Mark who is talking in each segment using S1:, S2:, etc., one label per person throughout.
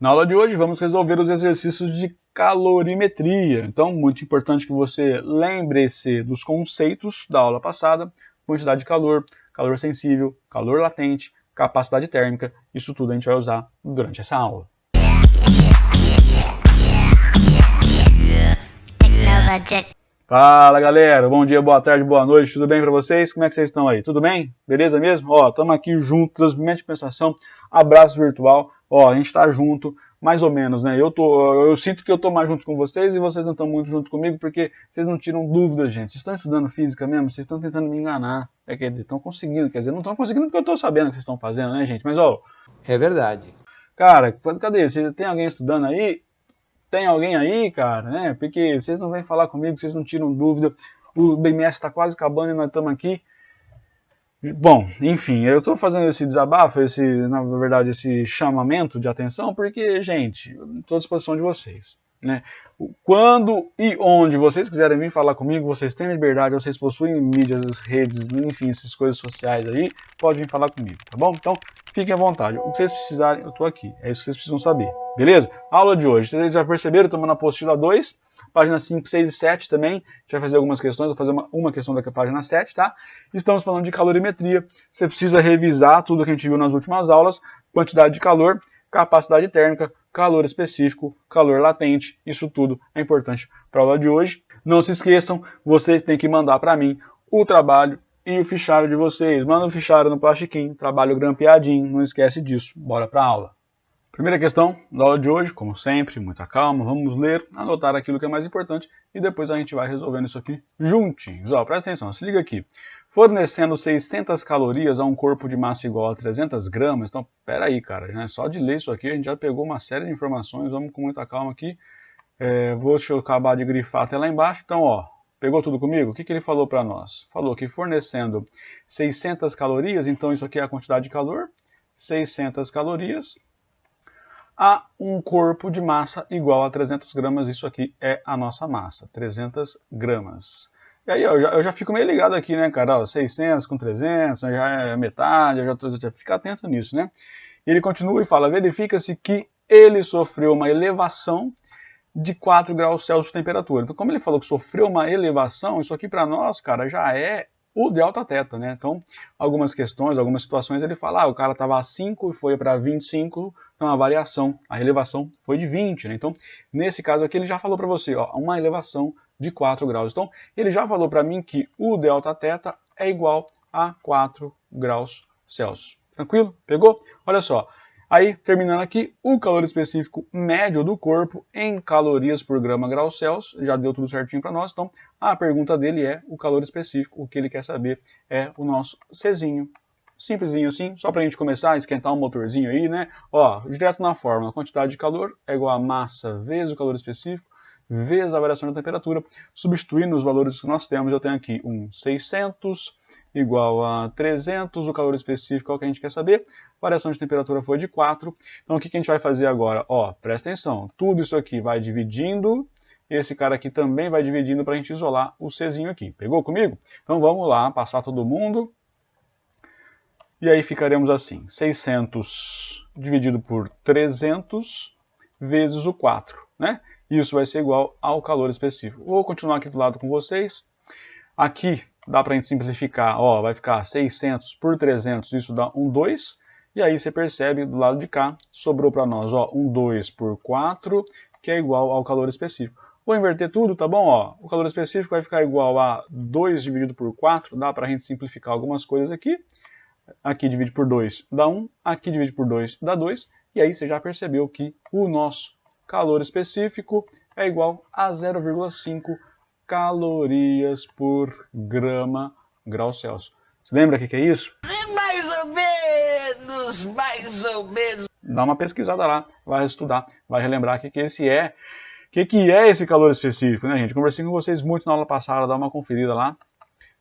S1: Na aula de hoje vamos resolver os exercícios de calorimetria. Então, muito importante que você lembre-se dos conceitos da aula passada: quantidade de calor, calor sensível, calor latente, capacidade térmica. Isso tudo a gente vai usar durante essa aula. Fala galera, bom dia, boa tarde, boa noite, tudo bem para vocês? Como é que vocês estão aí? Tudo bem? Beleza mesmo? Ó, estamos aqui juntos, transmite de pensação, abraço virtual, ó, a gente está junto, mais ou menos, né? Eu sinto que eu tô mais junto com vocês e vocês não estão muito junto comigo porque vocês não tiram dúvidas, gente. Vocês estão estudando física mesmo? Vocês estão tentando me enganar. Quer dizer, estão conseguindo, quer dizer, não estão conseguindo porque eu tô sabendo o que vocês estão fazendo, né, gente? Mas, ó...
S2: É verdade.
S1: Cara, cadê? Você tem alguém estudando aí? Tem alguém aí, cara, né? Porque vocês não vêm falar comigo, vocês não tiram dúvida. O BMS está quase acabando e nós estamos aqui. Bom, enfim, eu estou fazendo esse desabafo, na verdade, esse chamamento de atenção, porque, gente, estou à disposição de vocês, né? Quando e onde vocês quiserem vir falar comigo, vocês têm liberdade, vocês possuem mídias, redes, enfim, essas coisas sociais aí, podem vir falar comigo, tá bom? Então, fiquem à vontade. O que vocês precisarem, eu estou aqui. É isso que vocês precisam saber, beleza? Aula de hoje, vocês já perceberam, estamos na apostila 2, página 5, 6 e 7 também. A gente vai fazer algumas questões, vou fazer uma questão da página 7, tá? Estamos falando de calorimetria. Você precisa revisar tudo que a gente viu nas últimas aulas. Quantidade de calor, capacidade térmica, calor específico, calor latente. Isso tudo é importante para a aula de hoje. Não se esqueçam, vocês têm que mandar para mim o trabalho e o fichário de vocês. Manda o fichário no plastiquinho, trabalho grampeadinho, não esquece disso. Bora para a aula. Primeira questão da aula de hoje, como sempre, muita calma, vamos ler, anotar aquilo que é mais importante e depois a gente vai resolvendo isso aqui juntinhos. Ó, presta atenção, se liga aqui. Fornecendo 600 calorias a um corpo de massa igual a 300 gramas, então, peraí, cara, né? Só de ler isso aqui a gente já pegou uma série de informações, vamos com muita calma aqui. Deixa eu acabar de grifar até lá embaixo, então, ó, pegou tudo comigo? O que ele falou para nós? Falou que fornecendo 600 calorias, então isso aqui é a quantidade de calor, 600 calorias... a um corpo de massa igual a 300 gramas, isso aqui é a nossa massa, 300 gramas. E aí eu já fico meio ligado aqui, né, cara, ó, 600 com 300, já é metade, já fica atento nisso, né? E ele continua e fala, verifica-se que ele sofreu uma elevação de 4 graus Celsius de temperatura. Então, como ele falou que sofreu uma elevação, isso aqui para nós, cara, já é o delta θ, né? Então, algumas questões, algumas situações, ele fala, o cara estava a 5 e foi para 25, então a variação, a elevação foi de 20, né? Então, nesse caso aqui, ele já falou para você, ó, uma elevação de 4 graus. Então, ele já falou para mim que o delta θ é igual a 4 graus Celsius. Tranquilo? Pegou? Olha só. Aí, terminando aqui, o calor específico médio do corpo em calorias por grama grau Celsius, já deu tudo certinho para nós, então a pergunta dele é o calor específico, o que ele quer saber é o nosso Czinho. Simplesinho assim, só para a gente começar a esquentar um motorzinho aí, né? Ó, direto na fórmula, a quantidade de calor é igual a massa vezes o calor específico, vezes a variação da temperatura, substituindo os valores que nós temos, eu tenho aqui um 600 igual a 300, o calor específico é o que a gente quer saber, variação de temperatura foi de 4, então o que a gente vai fazer agora? Ó, presta atenção, tudo isso aqui vai dividindo, esse cara aqui também vai dividindo para a gente isolar o Czinho aqui, pegou comigo? Então vamos lá, passar todo mundo, e aí ficaremos assim, 600 dividido por 300 vezes o 4, né? Isso vai ser igual ao calor específico. Vou continuar aqui do lado com vocês. Aqui dá para a gente simplificar, ó, vai ficar 600 por 300, isso dá um 2. E aí você percebe do lado de cá, sobrou para nós, ó, um 2 por 4, que é igual ao calor específico. Vou inverter tudo, tá bom? Ó, o calor específico vai ficar igual a 2 dividido por 4, dá para a gente simplificar algumas coisas aqui. Aqui divide por 2 dá 1, aqui divide por 2 dá 2, e aí você já percebeu que o nosso calor específico é igual a 0,5 calorias por grama grau Celsius. Você lembra o que é isso?
S2: Mais ou menos.
S1: Dá uma pesquisada lá, vai estudar, vai relembrar o que esse é. O que é esse calor específico, né, gente? Conversei com vocês muito na aula passada, dá uma conferida lá.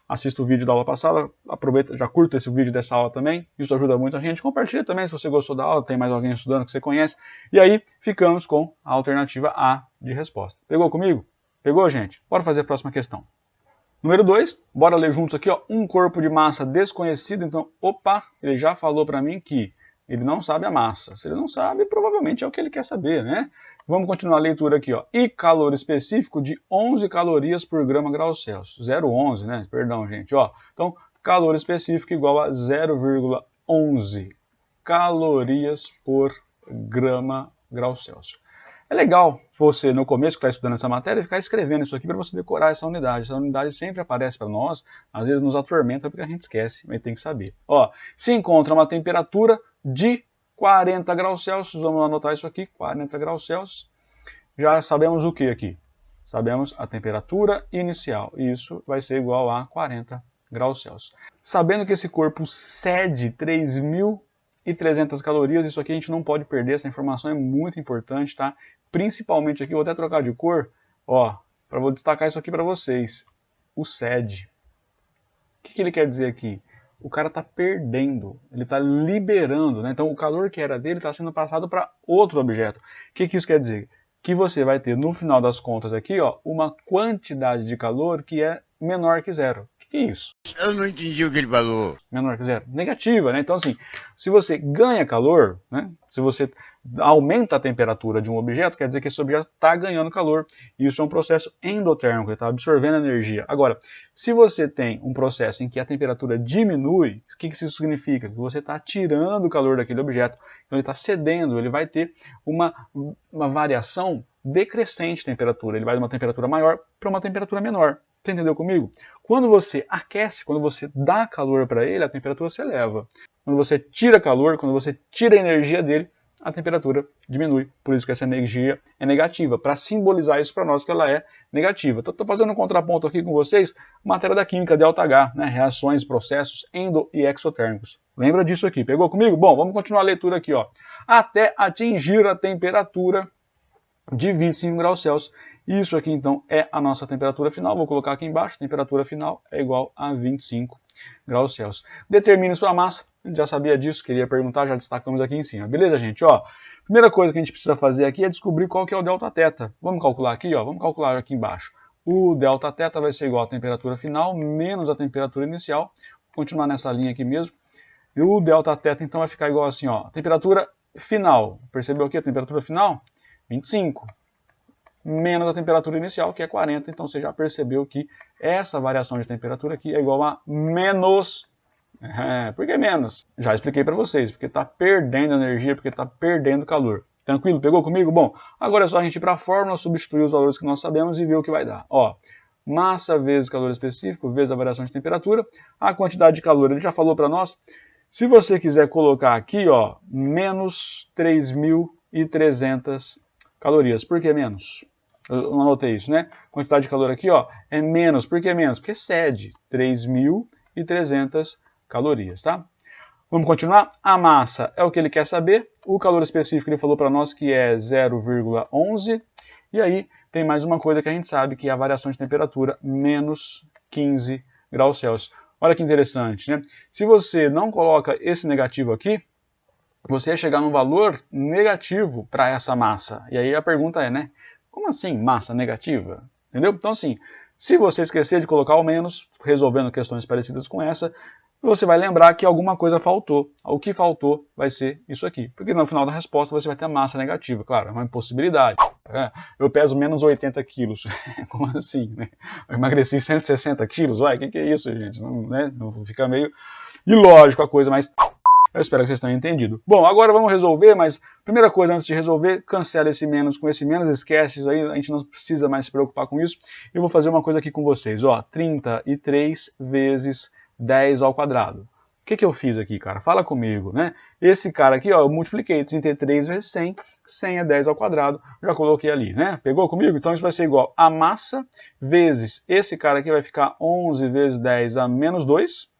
S1: Assista o vídeo da aula passada, aproveita, já curta esse vídeo dessa aula também, isso ajuda muito a gente. Compartilha também se você gostou da aula, tem mais alguém estudando que você conhece. E aí, ficamos com a alternativa A de resposta. Pegou comigo? Pegou, gente? Bora fazer a próxima questão. Número 2, bora ler juntos aqui, ó, um corpo de massa desconhecido. Então, opa, ele já falou para mim que Ele não sabe a massa. Se ele não sabe, provavelmente é o que ele quer saber, né? Vamos continuar a leitura aqui, ó. E calor específico de 11 calorias por grama grau Celsius. 0,11, né? Perdão, gente, ó. Então, calor específico igual a 0,11 calorias por grama grau Celsius. É legal você, no começo que está estudando essa matéria, ficar escrevendo isso aqui para você decorar essa unidade. Essa unidade sempre aparece para nós, às vezes nos atormenta porque a gente esquece, mas tem que saber. Ó, se encontra uma temperatura de 40 graus Celsius, vamos anotar isso aqui, 40 graus Celsius. Já sabemos o que aqui? Sabemos a temperatura inicial. Isso vai ser igual a 40 graus Celsius. Sabendo que esse corpo cede 3.300 calorias, isso aqui a gente não pode perder, essa informação é muito importante, tá? Principalmente aqui, vou até trocar de cor, ó, vou destacar isso aqui para vocês. O cede. O que ele quer dizer aqui? O cara está perdendo, ele está liberando, né? Então o calor que era dele está sendo passado para outro objeto. O que isso quer dizer? Que você vai ter, no final das contas aqui, ó, uma quantidade de calor que é menor que zero. O que é isso?
S2: Eu não entendi o que ele falou.
S1: Menor que zero. Negativa, né? Então, assim, se você ganha calor, né? Se você aumenta a temperatura de um objeto, quer dizer que esse objeto está ganhando calor. Isso é um processo endotérmico, ele está absorvendo energia. Agora, se você tem um processo em que a temperatura diminui, o que isso significa? Que você está tirando o calor daquele objeto. Então, ele está cedendo, ele vai ter uma variação decrescente de temperatura. Ele vai de uma temperatura maior para uma temperatura menor. Você entendeu comigo? Quando você aquece, quando você dá calor para ele, a temperatura se eleva. Quando você tira calor, quando você tira a energia dele, a temperatura diminui. Por isso que essa energia é negativa, para simbolizar isso para nós que ela é negativa. Então, estou fazendo um contraponto aqui com vocês, matéria da química, ΔH, né? Reações, processos endo- e exotérmicos. Lembra disso aqui? Pegou comigo? Bom, vamos continuar a leitura aqui, ó. Até atingir a temperatura de 25 graus Celsius. Isso aqui, então, é a nossa temperatura final. Vou colocar aqui embaixo. Temperatura final é igual a 25 graus Celsius. Determine sua massa. A gente já sabia disso, queria perguntar, já destacamos aqui em cima. Beleza, gente? Ó, primeira coisa que a gente precisa fazer aqui é descobrir qual que é o Δθ. Vamos calcular aqui, ó. Vamos calcular aqui embaixo. O Δθ vai ser igual à temperatura final menos a temperatura inicial. Vou continuar nessa linha aqui mesmo. E o Δθ, então, vai ficar igual assim, ó. Temperatura final. Percebeu aqui a temperatura final? 25, menos a temperatura inicial, que é 40. Então, você já percebeu que essa variação de temperatura aqui é igual a menos. Por que menos? Já expliquei para vocês, porque está perdendo energia, porque está perdendo calor. Tranquilo? Pegou comigo? Bom, agora é só a gente ir para a fórmula, substituir os valores que nós sabemos e ver o que vai dar. Ó, massa vezes calor específico, vezes a variação de temperatura. A quantidade de calor, ele já falou para nós. Se você quiser colocar aqui, ó, menos 3.300 calorias. Por que menos? Eu não anotei isso, né? Quantidade de calor aqui, ó, é menos. Por que menos? Porque cede 3.300 calorias, tá? Vamos continuar? A massa é o que ele quer saber. O calor específico ele falou para nós que é 0,11. E aí tem mais uma coisa que a gente sabe, que é a variação de temperatura, menos 15 graus Celsius. Olha que interessante, né? Se você não coloca esse negativo aqui, você ia chegar num valor negativo para essa massa. E aí a pergunta é, né? Como assim massa negativa? Entendeu? Então, assim, se você esquecer de colocar o menos, resolvendo questões parecidas com essa, você vai lembrar que alguma coisa faltou. O que faltou vai ser isso aqui. Porque no final da resposta você vai ter a massa negativa. Claro, é uma impossibilidade. Eu peso menos 80 quilos. Como assim, né? Eu emagreci 160 quilos? Uai, o que é isso, gente? Não, né? Não fica meio ilógico a coisa, mas eu espero que vocês tenham entendido. Bom, agora vamos resolver, mas primeira coisa antes de resolver, cancela esse menos com esse menos, esquece isso aí, a gente não precisa mais se preocupar com isso. Eu vou fazer uma coisa aqui com vocês, ó, 33 vezes 10 ao quadrado. O que eu fiz aqui, cara? Fala comigo, né? Esse cara aqui, ó, eu multipliquei 33 vezes 100, 100 é 10 ao quadrado, já coloquei ali, né? Pegou comigo? Então isso vai ser igual a massa vezes esse cara aqui vai ficar 11 vezes 10 a menos 2,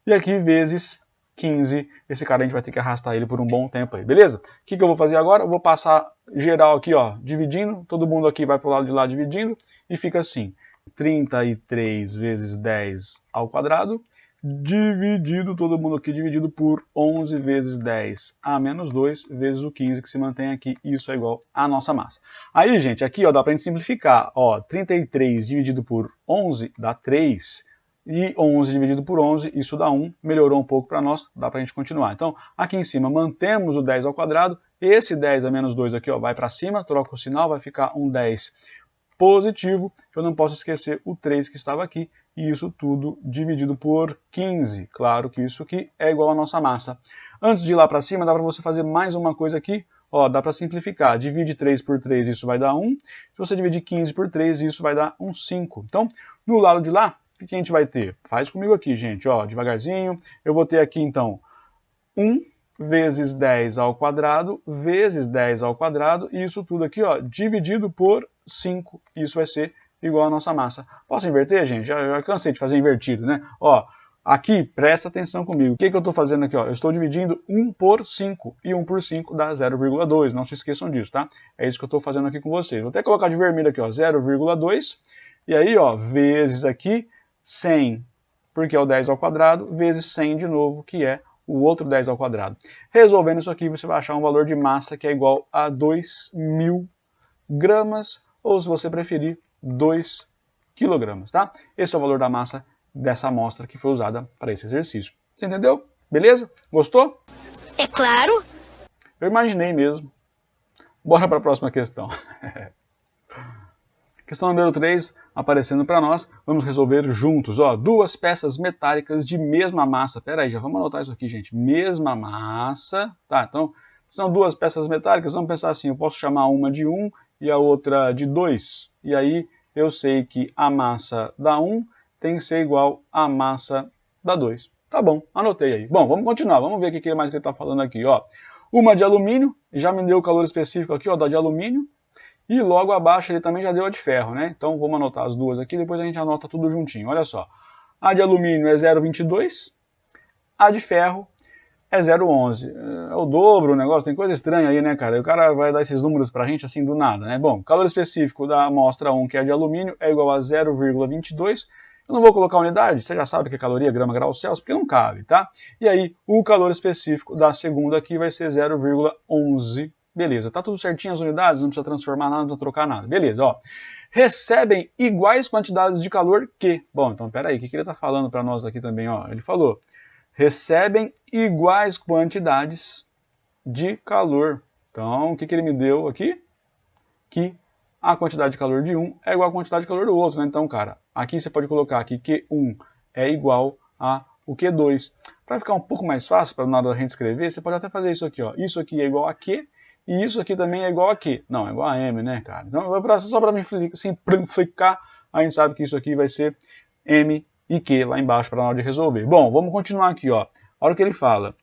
S1: e aqui vezes 15, esse cara a gente vai ter que arrastar ele por um bom tempo aí, beleza? O que eu vou fazer agora? Eu vou passar geral aqui, ó, dividindo, todo mundo aqui vai pro lado de lá dividindo, e fica assim, 33 vezes 10 ao quadrado, dividido, todo mundo aqui dividido por 11 vezes 10 a menos 2 vezes o 15 que se mantém aqui, isso é igual à nossa massa. Aí, gente, aqui ó, dá pra gente simplificar, ó, 33 dividido por 11 dá 3, E 11 dividido por 11, isso dá 1, melhorou um pouco para nós, dá para a gente continuar. Então, aqui em cima mantemos o 10 ao quadrado, esse 10 a menos 2 aqui ó, vai para cima, troca o sinal, vai ficar um 10 positivo. Eu não posso esquecer o 3 que estava aqui, e isso tudo dividido por 15. Claro que isso aqui é igual à nossa massa. Antes de ir lá para cima, dá para você fazer mais uma coisa aqui. Ó, dá para simplificar. Divide 3 por 3, isso vai dar 1. Se você dividir 15 por 3, isso vai dar um 5. Então, no lado de lá, o que a gente vai ter? Faz comigo aqui, gente, ó, devagarzinho. Eu vou ter aqui, então, 1 vezes 10 ao quadrado, vezes 10 ao quadrado, e isso tudo aqui, ó, dividido por 5. Isso vai ser igual à nossa massa. Posso inverter, gente? Já cansei de fazer invertido, né? Ó, aqui, presta atenção comigo. O que eu estou fazendo aqui? Ó? Eu estou dividindo 1 por 5, e 1 por 5 dá 0,2. Não se esqueçam disso, tá? É isso que eu estou fazendo aqui com vocês. Vou até colocar de vermelho aqui, ó, 0,2. E aí, ó, vezes aqui 100, porque é o 10 ao quadrado, vezes 100 de novo, que é o outro 10 ao quadrado. Resolvendo isso aqui, você vai achar um valor de massa que é igual a 2.000 gramas, ou se você preferir, 2 quilogramas, tá? Esse é o valor da massa dessa amostra que foi usada para esse exercício. Você entendeu? Beleza? Gostou?
S3: É claro.
S1: Eu imaginei mesmo. Bora para a próxima questão. Questão número 3, aparecendo para nós, vamos resolver juntos. Ó, duas peças metálicas de mesma massa. Pera aí, já vamos anotar isso aqui, gente. Mesma massa. Tá, então, são duas peças metálicas. Vamos pensar assim, eu posso chamar uma de 1 e a outra de 2. E aí, eu sei que a massa da 1 tem que ser igual à massa da 2. Tá bom, anotei aí. Bom, vamos continuar. Vamos ver o que mais que ele está falando aqui. Ó. Uma de alumínio, já me deu o calor específico aqui, ó, da de alumínio. E logo abaixo ele também já deu a de ferro, né? Então vamos anotar as duas aqui, depois a gente anota tudo juntinho. Olha só, a de alumínio é 0,22, a de ferro é 0,11. É o dobro o negócio, tem coisa estranha aí, né, cara? O cara vai dar esses números pra gente assim do nada, né? Bom, calor específico da amostra 1, que é a de alumínio, é igual a 0,22. Eu não vou colocar unidade, você já sabe que é caloria, grama, grau Celsius, porque não cabe, tá? E aí, o calor específico da segunda aqui vai ser 0,11. Beleza, tá tudo certinho as unidades, não precisa transformar nada, não precisa trocar nada. Beleza, ó. Recebem iguais quantidades de calor que... Bom, então peraí, o que ele está falando para nós aqui também, ó? Ele falou, recebem iguais quantidades de calor. Então, o que ele me deu aqui? Que a quantidade de calor de um é igual à quantidade de calor do outro, né? Então, cara, aqui você pode colocar aqui Q1 é igual a o Q2. Para ficar um pouco mais fácil, para na hora da gente escrever, você pode até fazer isso aqui, ó. Isso aqui é igual a Q, e isso aqui também é igual a Q. Não, é igual a M, né, cara? Então, só para simplificar, a gente sabe que isso aqui vai ser M e Q lá embaixo para na hora de resolver. Bom, vamos continuar aqui, ó. A hora que ele fala,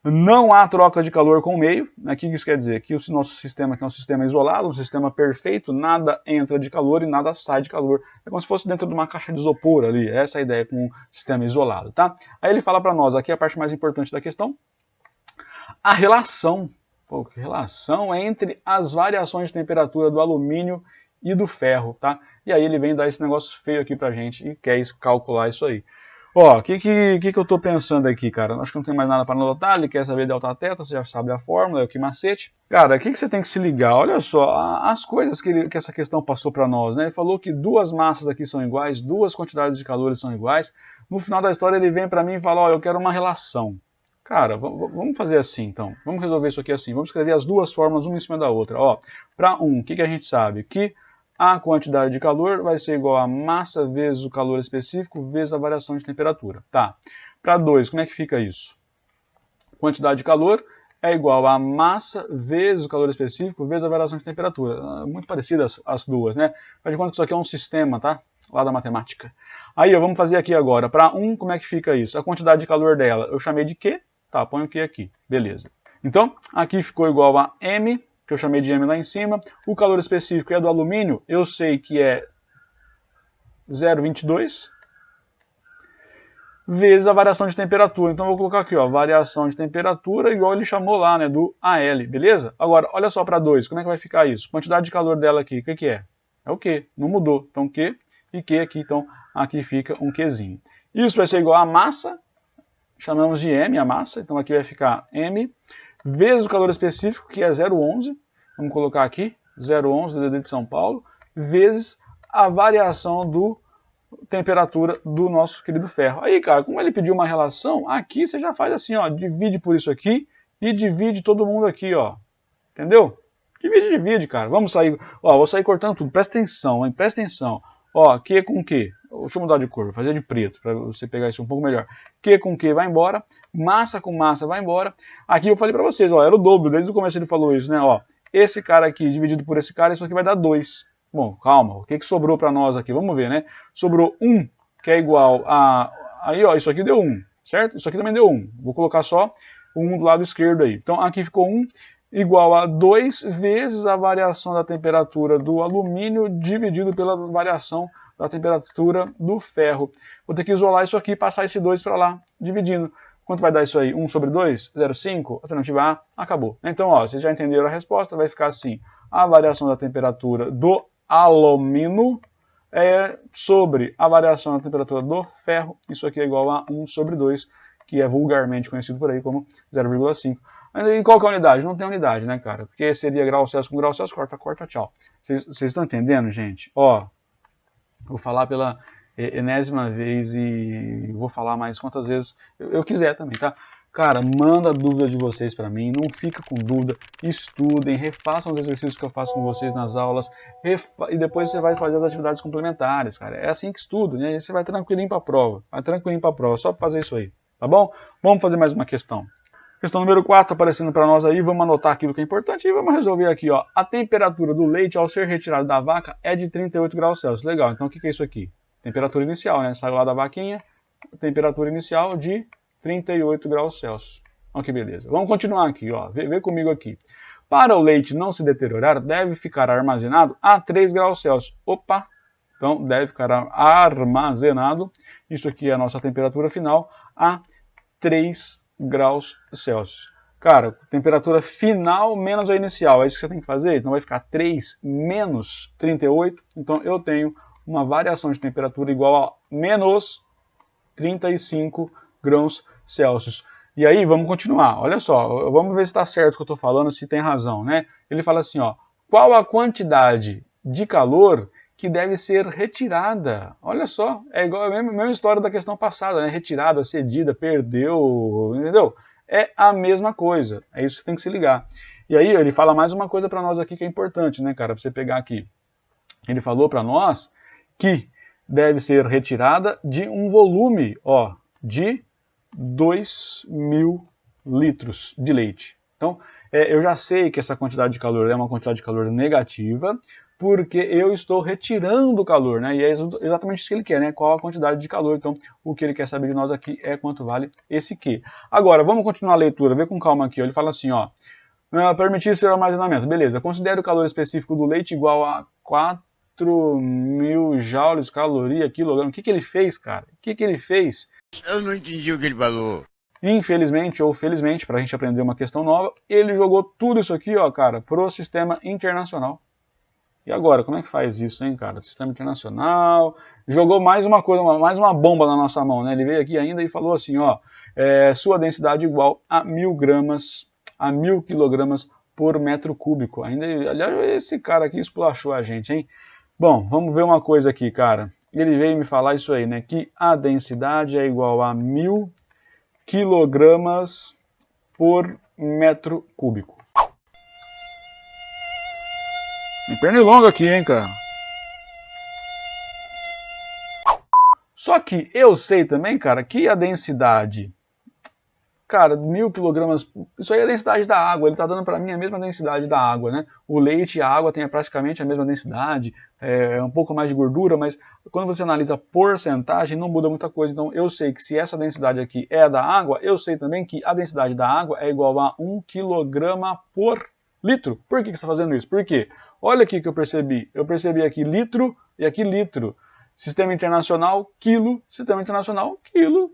S1: não há troca de calor com o meio. Aqui isso quer dizer que o nosso sistema aqui é um sistema isolado, um sistema perfeito, nada entra de calor e nada sai de calor. É como se fosse dentro de uma caixa de isopor ali. Essa é a ideia com um sistema isolado, tá? Aí ele fala para nós, aqui a parte mais importante da questão, a relação. Pô, que relação entre as variações de temperatura do alumínio e do ferro, tá? E aí ele vem dar esse negócio feio aqui pra gente e quer calcular isso aí. Ó, o que eu tô pensando aqui, cara? Acho que não tem mais nada para anotar, ele quer saber delta teta, você já sabe a fórmula, é o que macete. Cara, o que você tem que se ligar? Olha só, as coisas que essa questão passou para nós, né? Ele falou que duas massas aqui são iguais, duas quantidades de calores são iguais. No final da história ele vem para mim e fala, ó, eu quero uma relação. Cara, vamos fazer assim, então. Vamos resolver isso aqui assim. Vamos escrever as duas fórmulas, uma em cima da outra. Ó, para o que a gente sabe? Que a quantidade de calor vai ser igual a massa vezes o calor específico vezes a variação de temperatura. Tá. Para 2, como é que fica isso? Quantidade de calor é igual a massa vezes o calor específico vezes a variação de temperatura. Muito parecidas as duas, né? Faz de conta que isso aqui é um sistema, tá? Lá da matemática. Aí, ó, vamos fazer aqui agora. Para 1, como é que fica isso? A quantidade de calor dela eu chamei de Q. Tá, põe o Q aqui. Beleza. Então, aqui ficou igual a M, que eu chamei de M lá em cima. O calor específico é do alumínio, eu sei que é 0,22 vezes a variação de temperatura. Então, eu vou colocar aqui, ó, variação de temperatura, igual ele chamou lá, né, do AL, beleza? Agora, olha só para 2, como é que vai ficar isso? Quantidade de calor dela aqui, o que é? É o Q, não mudou. Então, Q e Q aqui, então, aqui fica um Qzinho. Isso vai ser igual a massa, chamamos de M, a massa, então aqui vai ficar M, vezes o calor específico, que é 0,11, vamos colocar aqui, 0,11 DD de São Paulo, vezes a variação do temperatura do nosso querido ferro. Aí, cara, como ele pediu uma relação, aqui você já faz assim, ó, divide por isso aqui e divide todo mundo aqui, ó. Entendeu? Divide, cara. Vamos sair, ó, vou sair cortando tudo. Presta atenção, hein? Presta atenção. Ó, Q com Q. Deixa eu mudar de cor, vou fazer de preto, para você pegar isso um pouco melhor. Q com Q vai embora, massa com massa vai embora. Aqui eu falei para vocês, ó, era o dobro, desde o começo ele falou isso, né? Ó, esse cara aqui dividido por esse cara, isso aqui vai dar 2. Bom, calma, o que sobrou para nós aqui? Vamos ver, né? Sobrou 1, que é igual a... Aí, ó, isso aqui deu 1, certo? Isso aqui também deu 1. Vou colocar só o 1 do lado esquerdo aí. Então aqui ficou 1 igual a 2 vezes a variação da temperatura do alumínio dividido pela variação da temperatura do ferro. Vou ter que isolar isso aqui e passar esse 2 para lá, dividindo. Quanto vai dar isso aí? 1 sobre 2? 0,5? Alternativa A, acabou. Então, ó, vocês já entenderam a resposta, vai ficar assim. A variação da temperatura do alumínio é sobre a variação da temperatura do ferro. Isso aqui é igual a 1 sobre 2, que é vulgarmente conhecido por aí como 0,5. E qual que é a unidade? Não tem unidade, né, cara? Porque seria grau Celsius com grau Celsius, corta, tchau. Vocês estão entendendo, gente? Ó, vou falar pela enésima vez e vou falar mais quantas vezes eu quiser também, tá? Cara, manda a dúvida de vocês para mim, não fica com dúvida, estudem, refaçam os exercícios que eu faço com vocês nas aulas, e depois você vai fazer as atividades complementares, cara. É assim que estuda, né? Aí você vai tranquilinho para a prova, só para fazer isso aí, tá bom? Vamos fazer mais uma questão. Questão número 4 aparecendo para nós aí, vamos anotar aquilo que é importante e vamos resolver aqui, ó. A temperatura do leite ao ser retirado da vaca é de 38 graus Celsius. Legal, então o que é isso aqui? Temperatura inicial, né? Saiu lá da vaquinha, temperatura inicial de 38 graus Celsius. Olha que beleza. Vamos continuar aqui, ó. Vê comigo aqui. Para o leite não se deteriorar, deve ficar armazenado a 3 graus Celsius. Opa! Então, deve ficar armazenado, isso aqui é a nossa temperatura final, a 3 graus Celsius. Cara, temperatura final menos a inicial, é isso que você tem que fazer? Então vai ficar 3 menos 38, então eu tenho uma variação de temperatura igual a menos 35 graus Celsius. E aí, vamos continuar. Olha só, vamos ver se está certo o que eu estou falando, se tem razão, né? Ele fala assim, ó, qual a quantidade de calor que deve ser retirada? Olha só, é igual a mesma história da questão passada, né? Retirada, cedida, perdeu, entendeu? É a mesma coisa, é isso que você tem que se ligar. E aí, ele fala mais uma coisa para nós aqui que é importante, né, cara? Para você pegar aqui. Ele falou para nós que deve ser retirada de um volume, ó, de 2.000 litros de leite. Então, eu já sei que essa quantidade de calor é uma quantidade de calor negativa, porque eu estou retirando o calor, né? E é exatamente isso que ele quer, né? Qual a quantidade de calor. Então, o que ele quer saber de nós aqui é quanto vale esse Q. Agora, vamos continuar a leitura, vê com calma aqui. Ó. Ele fala assim, ó, permitir seu armazenamento. Beleza, considere o calor específico do leite igual a 4.000 joules, caloria, quilograma. O que ele fez, cara? O que ele fez?
S2: Eu não entendi o que ele falou.
S1: Infelizmente ou felizmente, para a gente aprender uma questão nova, ele jogou tudo isso aqui, ó, cara, pro sistema internacional. E agora, como é que faz isso, hein, cara? Sistema internacional, jogou mais uma coisa, mais uma bomba na nossa mão, né? Ele veio aqui ainda e falou assim, ó, sua densidade igual a 1.000 gramas, a 1.000 quilogramas por metro cúbico. Ainda, aliás, esse cara aqui esculachou a gente, hein? Bom, vamos ver uma coisa aqui, cara. Ele veio me falar isso aí, né? Que a densidade é igual a 1.000 quilogramas por metro cúbico. Tem pernilongo aqui, hein, cara. Só que eu sei também, cara, que a densidade... Cara, 1.000 quilogramas... Isso aí é a densidade da água. Ele está dando para mim a mesma densidade da água, né? O leite e a água têm praticamente a mesma densidade. É um pouco mais de gordura, mas quando você analisa porcentagem, não muda muita coisa. Então, eu sei que se essa densidade aqui é a da água, eu sei também que a densidade da água é igual a 1 quilograma por litro. Por que você está fazendo isso? Por quê? Olha aqui que eu percebi. Eu percebi aqui litro e aqui litro. Sistema internacional, quilo. Sistema internacional, quilo.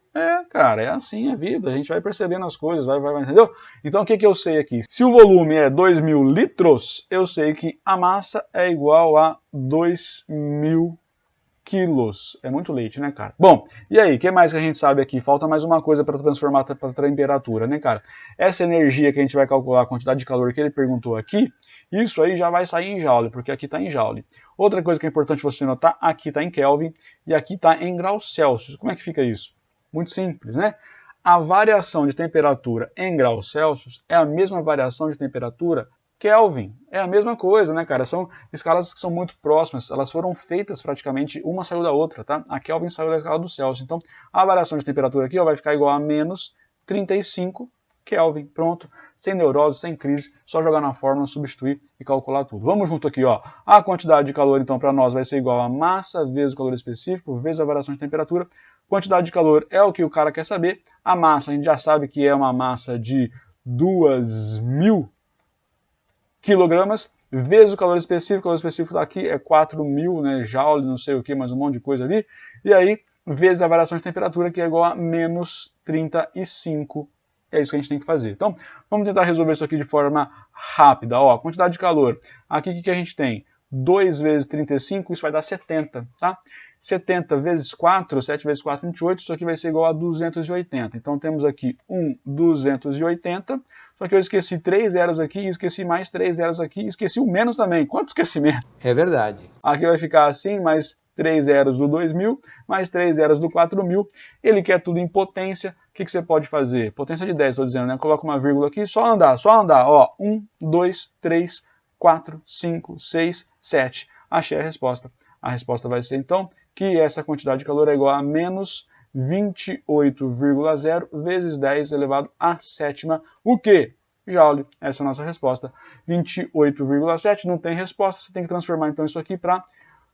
S1: Cara, é assim a vida. A gente vai percebendo as coisas, vai, entendeu? Então, o que eu sei aqui? Se o volume é 2.000 litros, eu sei que a massa é igual a 2.000 quilos. É muito leite, né, cara? Bom, e aí, o que mais que a gente sabe aqui? Falta mais uma coisa para transformar para temperatura, né, cara? Essa energia que a gente vai calcular, a quantidade de calor que ele perguntou aqui, isso aí já vai sair em joule, porque aqui está em joule. Outra coisa que é importante você notar, aqui está em Kelvin e aqui está em graus Celsius. Como é que fica isso? Muito simples, né? A variação de temperatura em graus Celsius é a mesma variação de temperatura Kelvin. É a mesma coisa, né, cara? São escalas que são muito próximas, elas foram feitas praticamente, uma saiu da outra, tá? A Kelvin saiu da escala do Celsius. Então, a variação de temperatura aqui ó, vai ficar igual a menos 35 Kelvin. Pronto, sem neurose, sem crise, só jogar na fórmula, substituir e calcular tudo. Vamos junto aqui, ó. A quantidade de calor, então, para nós vai ser igual a massa vezes o calor específico, vezes a variação de temperatura. Quantidade de calor é o que o cara quer saber. A massa, a gente já sabe que é uma massa de 2.000 quilogramas, vezes o calor específico daqui é 4.000, né, joule, não sei o que, mais um monte de coisa ali, e aí, vezes a variação de temperatura, que é igual a menos 35, é isso que a gente tem que fazer. Então, vamos tentar resolver isso aqui de forma rápida, ó, quantidade de calor, aqui o que a gente tem? 2 vezes 35, isso vai dar 70, tá? 70 vezes 4, 7 vezes 4, 28, isso aqui vai ser igual a 280. Então, temos aqui 280, só que eu esqueci 3 zeros aqui, esqueci mais 3 zeros aqui, esqueci o menos também. Quanto esquecimento?
S3: É verdade.
S1: Aqui vai ficar assim, mais 3 zeros do 2.000, mais 3 zeros do 4.000. Ele quer tudo em potência. O que você pode fazer? Potência de 10, estou dizendo, né? Coloca uma vírgula aqui, só andar. Ó, 1, 2, 3, 4, 5, 6, 7. Achei a resposta. A resposta vai ser, então, que essa quantidade de calor é igual a menos 28,0 vezes 10 elevado à sétima, o quê? Joule. Essa é a nossa resposta. 28,7 não tem resposta, você tem que transformar então isso aqui para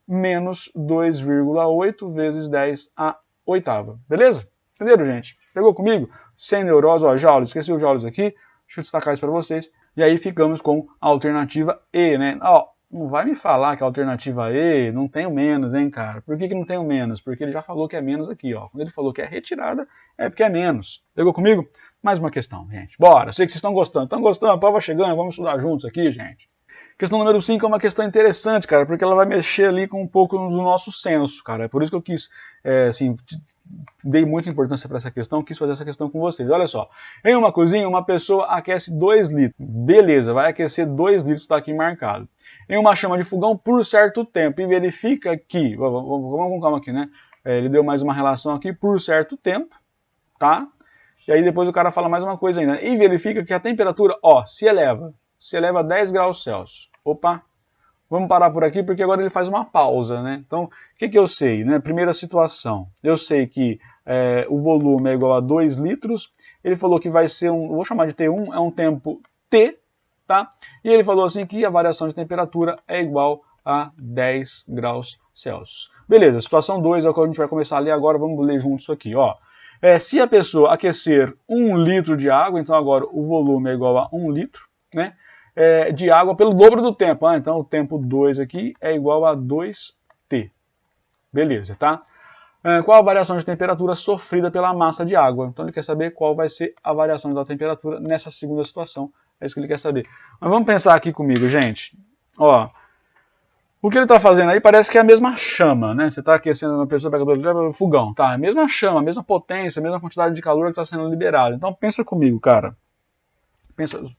S1: menos 2,8 vezes 10 à oitava. Beleza? Entenderam, gente? Pegou comigo? Sem neurose, ó, Joule, esqueci o Joules aqui, deixa eu destacar isso para vocês. E aí ficamos com a alternativa E, né? Ó, não vai me falar que a alternativa E não tem o menos, hein, cara? Por que não tem o menos? Porque ele já falou que é menos aqui, ó. Quando ele falou que é retirada, é porque é menos. Pegou comigo? Mais uma questão, gente. Bora, sei que vocês estão gostando. Estão gostando? A prova chegando, vamos estudar juntos aqui, gente. Questão número 5 é uma questão interessante, cara, porque ela vai mexer ali com um pouco do nosso senso, cara. É por isso que eu quis, dei muita importância para essa questão, quis fazer essa questão com vocês. Olha só, em uma cozinha, uma pessoa aquece 2 litros. Beleza, vai aquecer 2 litros, está aqui marcado. Em uma chama de fogão por certo tempo, e verifica que, vamos com calma aqui, né? Ele deu mais uma relação aqui, por certo tempo, tá? E aí depois o cara fala mais uma coisa ainda, e verifica que a temperatura, ó, se eleva a 10 graus Celsius. Opa, vamos parar por aqui porque agora ele faz uma pausa, né? Então, o que eu sei, né? Primeira situação, eu sei que o volume é igual a 2 litros, ele falou que vai ser vou chamar de T1, é um tempo T, tá? E ele falou assim que a variação de temperatura é igual a 10 graus Celsius. Beleza, situação 2 é o que a gente vai começar a ler agora, vamos ler junto isso aqui, ó. Se a pessoa aquecer 1 litro de água, então agora o volume é igual a 1 litro, né? De água pelo dobro do tempo. Então o tempo 2 aqui é igual a 2T. Beleza, tá? Qual a variação de temperatura sofrida pela massa de água? Então ele quer saber qual vai ser a variação da temperatura nessa segunda situação. É isso que ele quer saber. Mas vamos pensar aqui comigo, gente. Ó, o que ele está fazendo aí parece que é a mesma chama, né? Você está aquecendo uma pessoa pelo fogão, tá? A mesma chama, a mesma potência, a mesma quantidade de calor que está sendo liberada. Então pensa comigo, cara.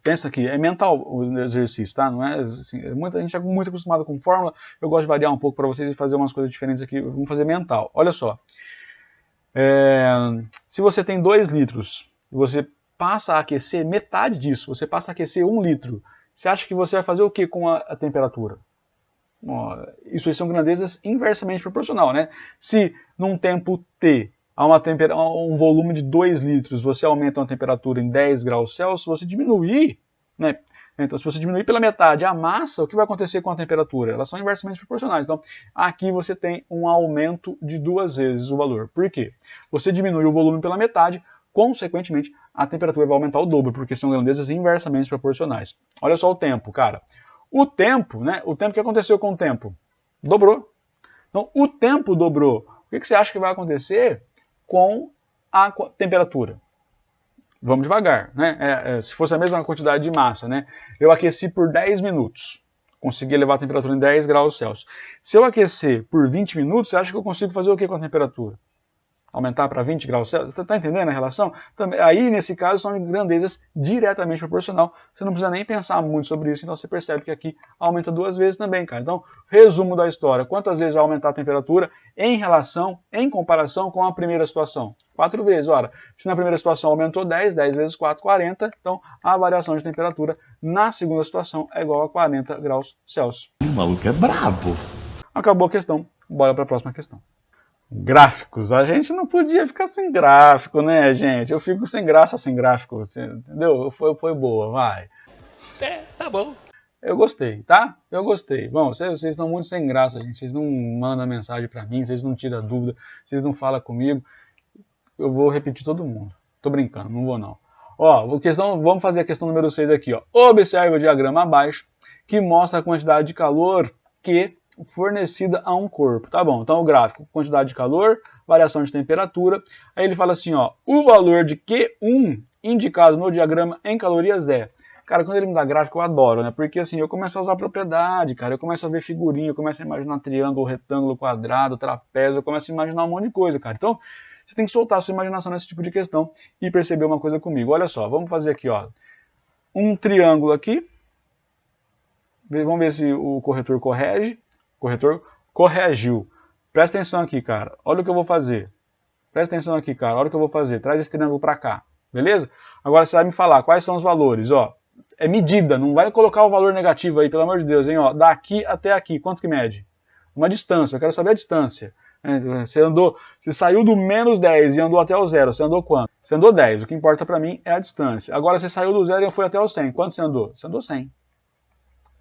S1: Pensa aqui, é mental o exercício, tá? Não é assim, a gente é muito acostumado com fórmula, eu gosto de variar um pouco para vocês e fazer umas coisas diferentes aqui, vamos fazer mental. Olha só, se você tem 2 litros e você passa a aquecer metade disso, você passa a aquecer 1 litro, você acha que você vai fazer o que com a temperatura? Isso aí são grandezas inversamente proporcional, né? Se num tempo T a um volume de 2 litros, você aumenta a temperatura em 10 graus Celsius, se você diminuir, né? Então, se você diminuir pela metade a massa, o que vai acontecer com a temperatura? Elas são inversamente proporcionais. Então, aqui você tem um aumento de 2 vezes o valor. Por quê? Você diminui o volume pela metade, consequentemente, a temperatura vai aumentar o dobro, porque são grandezas inversamente proporcionais. Olha só o tempo, cara. O tempo, né? O tempo que aconteceu com o tempo? Dobrou. Então, o tempo dobrou. O que você acha que vai acontecer com a temperatura? Vamos devagar, né? Se fosse a mesma quantidade de massa, né? Eu aqueci por 10 minutos. Consegui elevar a temperatura em 10 graus Celsius. Se eu aquecer por 20 minutos, você acha que eu consigo fazer o que com a temperatura? Aumentar para 20 graus Celsius? Está entendendo a relação? Também, aí, nesse caso, são grandezas diretamente proporcional. Você não precisa nem pensar muito sobre isso, então você percebe que aqui aumenta 2 vezes também, cara. Então, resumo da história. Quantas vezes vai aumentar a temperatura em comparação com a primeira situação? 4 vezes. Ora, se na primeira situação aumentou 10, 10 vezes 4, 40. Então, a variação de temperatura na segunda situação é igual a 40 graus Celsius.
S2: O maluco é brabo.
S1: Acabou a questão. Bora para a próxima questão. Gráficos. A gente não podia ficar sem gráfico, né, gente? Eu fico sem graça sem gráfico, entendeu? Foi boa, vai.
S2: Tá bom.
S1: Eu gostei, tá? Eu gostei. Bom, vocês estão muito sem graça, gente. Vocês não mandam mensagem pra mim, vocês não tiram dúvida, vocês não falam comigo. Eu vou repetir todo mundo. Tô brincando, não vou não. Ó, vamos fazer a questão número 6 aqui, ó. Observe o diagrama abaixo, que mostra a quantidade de calor que fornecida a um corpo. Tá bom, então o gráfico, quantidade de calor, variação de temperatura. Aí ele fala assim, ó, o valor de Q1 indicado no diagrama em calorias é... Cara, quando ele me dá gráfico eu adoro, né? Porque assim, eu começo a usar propriedade, cara. Eu começo a ver figurinha, eu começo a imaginar triângulo, retângulo, quadrado, trapézio, eu começo a imaginar um monte de coisa, cara. Então, você tem que soltar a sua imaginação nesse tipo de questão e perceber uma coisa comigo. Olha só, vamos fazer aqui, ó, um triângulo aqui. Vamos ver se o corretor corrige. O corretor corrigiu. Presta atenção aqui, cara. Olha o que eu vou fazer. Presta atenção aqui, cara. Olha o que eu vou fazer. Traz esse triângulo para cá. Beleza? Agora você vai me falar quais são os valores, ó. É medida, não vai colocar o valor negativo aí, pelo amor de Deus, hein, ó. Daqui até aqui, quanto que mede? Uma distância, eu quero saber a distância. Você saiu do menos 10 e andou até o zero, você andou quanto? Você andou 10, o que importa para mim é a distância. Agora você saiu do zero e foi até o 100, quanto você andou? Você andou 100.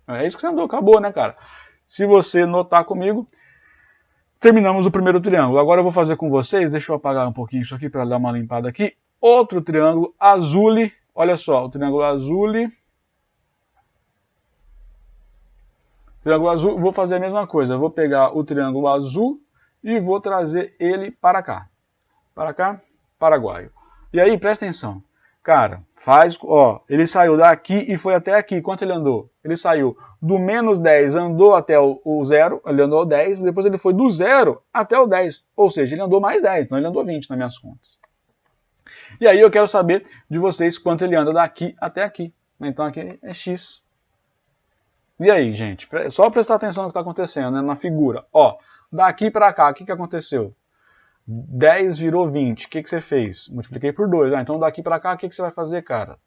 S1: É isso que você andou, acabou, né, cara? Se você notar comigo, terminamos o primeiro triângulo. Agora eu vou fazer com vocês, deixa eu apagar um pouquinho isso aqui para dar uma limpada aqui. Outro triângulo azul, olha só, o triângulo azul. Triângulo azul, vou fazer a mesma coisa, eu vou pegar o triângulo azul e vou trazer ele para cá. Para cá, paraguaio. E aí, presta atenção. Cara, ele saiu daqui e foi até aqui. Quanto ele andou? Ele saiu do menos 10, andou até o zero, ele andou 10, depois ele foi do zero até o 10. Ou seja, ele andou mais 10, então ele andou 20 nas minhas contas. E aí eu quero saber de vocês quanto ele anda daqui até aqui. Então aqui é x. E aí, gente? Só prestar atenção no que está acontecendo, né, na figura. Ó, daqui para cá, o que aconteceu? 10 virou 20. O que você fez? Multipliquei por 2. Então daqui para cá, o que você vai fazer, cara?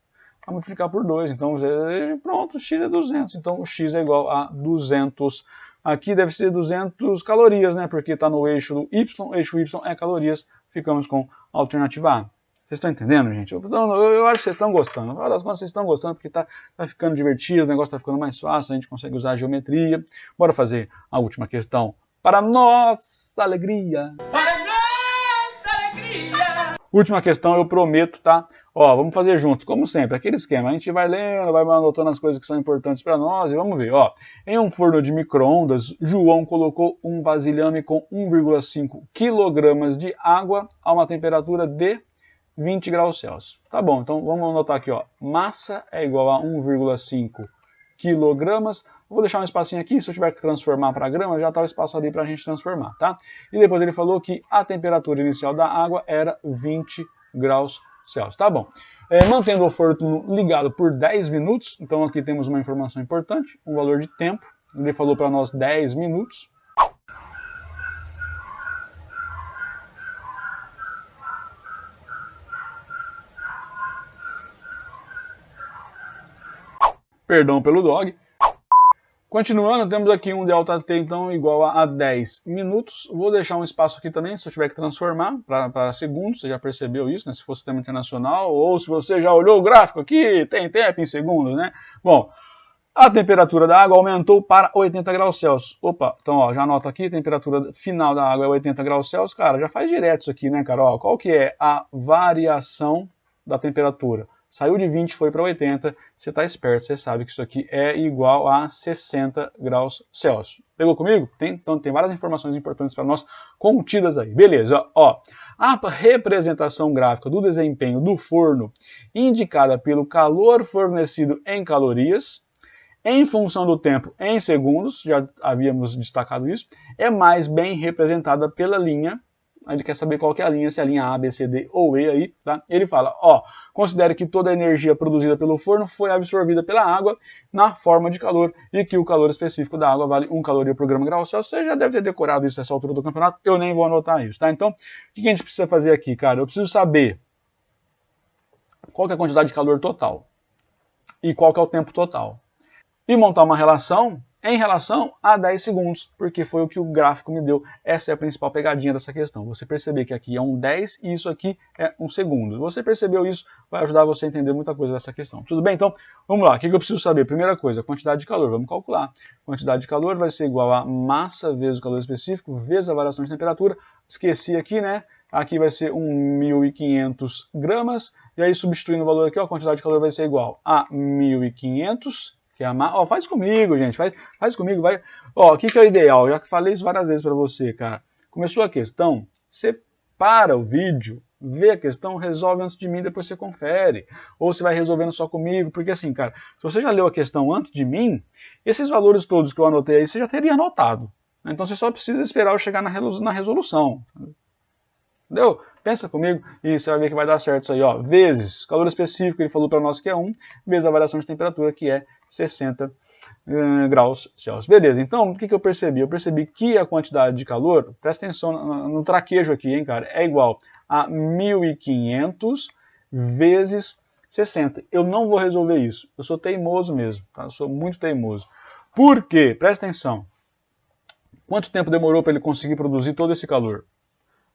S1: Vai multiplicar por 2. Então, pronto, x é 200. Então o x é igual a 200. Aqui deve ser 200 calorias, né? Porque está no eixo do y. Eixo y é calorias. Ficamos com a alternativa A. Vocês estão entendendo, gente? Eu acho que vocês estão gostando. No final das contas, vocês estão gostando porque tá ficando divertido, o negócio está ficando mais fácil, a gente consegue usar a geometria. Bora fazer a última questão para nossa alegria. Para nossa alegria! Última questão, eu prometo, tá? Ó, vamos fazer juntos, como sempre, aquele esquema. A gente vai lendo, vai anotando as coisas que são importantes para nós e vamos ver. Ó, em um forno de micro-ondas, João colocou um vasilhame com 1,5 kg de água a uma temperatura de 20 graus Celsius. Tá bom, então vamos anotar aqui, ó. Massa é igual a 1,5 kg. Vou deixar um espacinho aqui, se eu tiver que transformar para grama, já está o espaço ali para a gente transformar, tá? E depois ele falou que a temperatura inicial da água era 20 graus Celsius. Tá bom. Mantendo o forno ligado por 10 minutos, então aqui temos uma informação importante, um valor de tempo. Ele falou para nós 10 minutos. Perdão pelo dog. Continuando, temos aqui um ΔT, então, igual a 10 minutos. Vou deixar um espaço aqui também, se eu tiver que transformar para segundos. Você já percebeu isso, né? Se for sistema internacional, ou se você já olhou o gráfico aqui, tem tempo em segundos, né? Bom, a temperatura da água aumentou para 80 graus Celsius. Opa, então, ó, já anota aqui, a temperatura final da água é 80 graus Celsius. Cara, já faz direto isso aqui, né, cara? Ó, qual que é a variação da temperatura? Saiu de 20, foi para 80, você está esperto, você sabe que isso aqui é igual a 60 graus Celsius. Pegou comigo? Então tem várias informações importantes para nós contidas aí. Beleza, ó. A representação gráfica do desempenho do forno, indicada pelo calor fornecido em calorias, em função do tempo em segundos, já havíamos destacado isso, é mais bem representada pela linha. Ele quer saber qual que é a linha, se é a linha A, B, C, D ou E aí, tá? Ele fala, ó, considere que toda a energia produzida pelo forno foi absorvida pela água na forma de calor e que o calor específico da água vale 1 caloria por grama grau Celsius. Você já deve ter decorado isso nessa altura do campeonato, eu nem vou anotar isso, tá? Então, o que a gente precisa fazer aqui, cara? Eu preciso saber qual que é a quantidade de calor total e qual que é o tempo total. E montar uma relação em relação a 10 segundos, porque foi o que o gráfico me deu. Essa é a principal pegadinha dessa questão. Você perceber que aqui é um 10 e isso aqui é um segundo. Você percebeu isso, vai ajudar você a entender muita coisa dessa questão. Tudo bem? Então, vamos lá. O que eu preciso saber? Primeira coisa, a quantidade de calor. Vamos calcular. A quantidade de calor vai ser igual a massa vezes o calor específico, vezes a variação de temperatura. Esqueci aqui, né? Aqui vai ser 1.500 gramas. E aí, substituindo o valor aqui, ó, a quantidade de calor vai ser igual a 1.500 que é a massa. Ó, faz comigo, gente. Faz comigo, vai. Ó, o que é o ideal? Já que falei isso várias vezes para você, cara. Começou a questão, você para o vídeo, vê a questão, resolve antes de mim, depois você confere. Ou você vai resolvendo só comigo, porque assim, cara, se você já leu a questão antes de mim, esses valores todos que eu anotei aí, você já teria anotado. Então você só precisa esperar eu chegar na resolução. Entendeu? Pensa comigo e você vai ver que vai dar certo isso aí, ó. Vezes, calor específico, ele falou para nós que é 1, vezes a variação de temperatura, que é 60 graus Celsius. Beleza, então, o que eu percebi? Eu percebi que a quantidade de calor, presta atenção no traquejo aqui, hein, cara, é igual a 1.500 vezes 60. Eu não vou resolver isso, eu sou teimoso mesmo, tá? Eu sou muito teimoso. Por quê? Presta atenção. Quanto tempo demorou para ele conseguir produzir todo esse calor?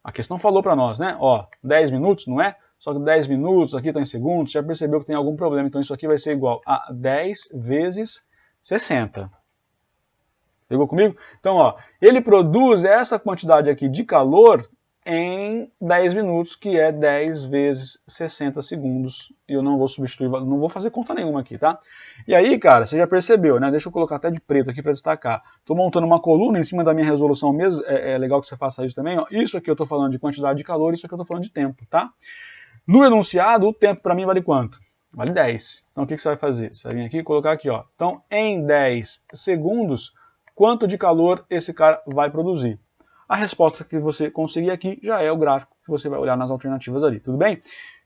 S1: A questão falou para nós, né? Ó, 10 minutos, não é? Só que 10 minutos, aqui está em segundos, já percebeu que tem algum problema. Então isso aqui vai ser igual a 10 vezes 60. Pegou comigo? Então, ó, ele produz essa quantidade aqui de calor em 10 minutos, que é 10 vezes 60 segundos. E eu não vou substituir, não vou fazer conta nenhuma aqui, tá? E aí, cara, você já percebeu, né? Deixa eu colocar até de preto aqui para destacar. Estou montando uma coluna em cima da minha resolução mesmo. É legal que você faça isso também, ó. Isso aqui eu estou falando de quantidade de calor, isso aqui eu estou falando de tempo, tá? No enunciado, o tempo para mim vale quanto? Vale 10. Então, o que você vai fazer? Você vai vir aqui e colocar aqui, ó. Então, em 10 segundos, quanto de calor esse cara vai produzir? A resposta que você conseguir aqui já é o gráfico que você vai olhar nas alternativas ali, tudo bem? O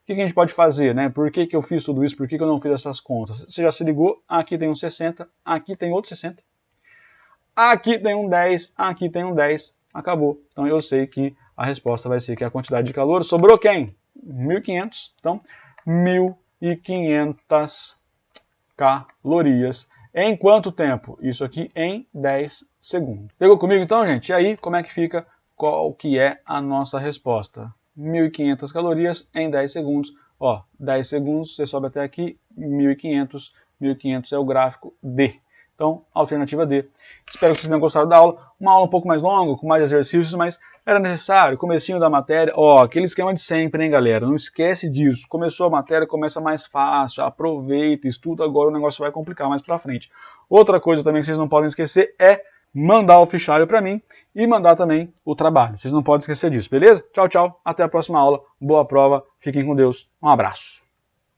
S1: que a gente pode fazer, né? Por que eu fiz tudo isso? Por que eu não fiz essas contas? Você já se ligou? Aqui tem um 60, aqui tem outro 60. Aqui tem um 10, aqui tem um 10. Acabou. Então eu sei que a resposta vai ser que a quantidade de calor sobrou quem? 1.500. Então, 1.500 calorias. Em quanto tempo? Isso aqui em 10 segundos. Pegou comigo então, gente? E aí, como é que fica? Qual que é a nossa resposta? 1.500 calorias em 10 segundos. Ó, 10 segundos, você sobe até aqui, 1.500. 1.500 é o gráfico D. Então, alternativa D. Espero que vocês tenham gostado da aula. Uma aula um pouco mais longa, com mais exercícios, mas era necessário. Comecinho da matéria. Ó, aquele esquema de sempre, hein, galera? Não esquece disso. Começou a matéria, começa mais fácil. Aproveita, estuda agora, o negócio vai complicar mais pra frente. Outra coisa também que vocês não podem esquecer é mandar o fichário para mim e mandar também o trabalho. Vocês não podem esquecer disso, beleza? Tchau, tchau. Até a próxima aula. Boa prova. Fiquem com Deus. Um abraço.